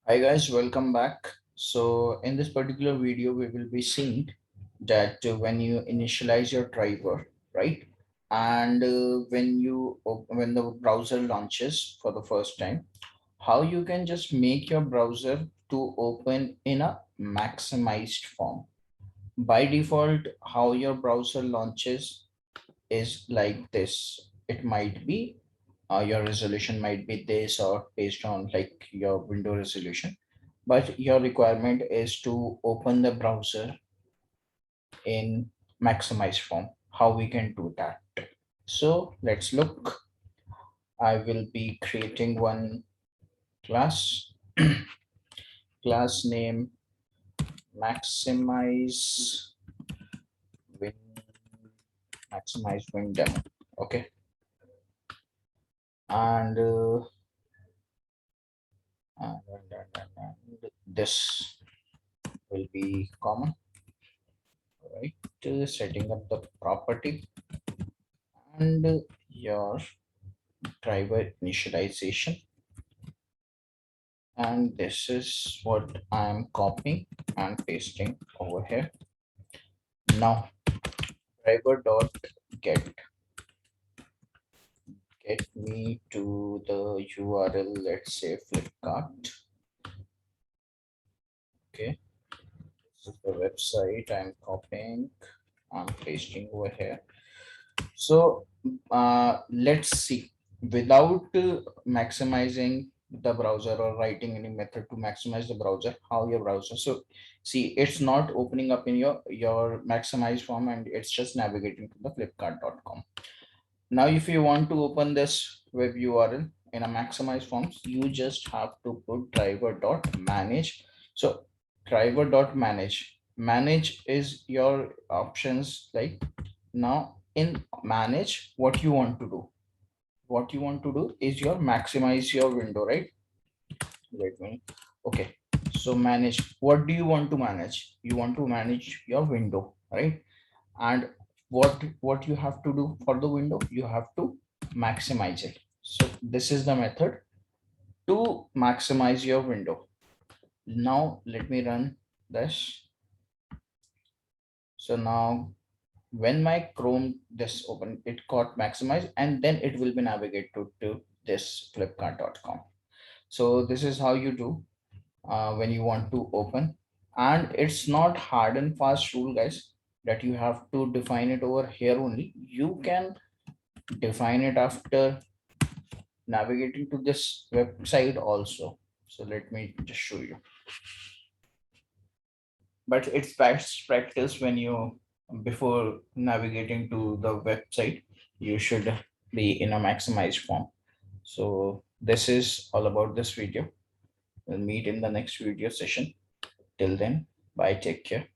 Hi guys, welcome back. So in this particular video, we will be seeing that when you initialize your driver, right? And when the browser launches for the first time, how you can just make your browser to open in a maximized form. By default, how your browser launches is like this. It might be your resolution might be this or based on like your window resolution, but your requirement is to open the browser in maximized form. How we can do that? So let's look. I will be creating one class. Class name maximize win maximize win demo. Okay, and this will be common, right? Setting up the property and your driver initialization, and this is what I'm copying and pasting over here. Now driver dot get get me to the URL, let's say Flipkart. Okay, this is the website I'm copying and pasting over here. So let's see, without maximizing the browser or writing any method to maximize the browser, how your browser. So see, it's not opening up in your maximize form and it's just navigating to the flipkart.com. Now, if you want to open this web URL in a maximize forms, you just have to put driver.manage. So driver.manage is your options. Like now in manage, what you want to do is your maximize your window, right? Let me, okay. So manage, what do you want to manage? You want to manage your window, right? And what you have to do for the window, you have to maximize it. So this is the method to maximize your window. Now let me run this. So now when my Chrome this open, it got maximized and then it will be navigated to this flipkart.com. So this is how you do when you want to open, and it's not hard and fast rule, guys, that you have to define it over here only. You can define it after navigating to this website also. So let me just show you. But it's best practice when you, before navigating to the website, you should be in a maximized form. So this is all about this video. We'll meet in the next video session. Till then, bye, take care.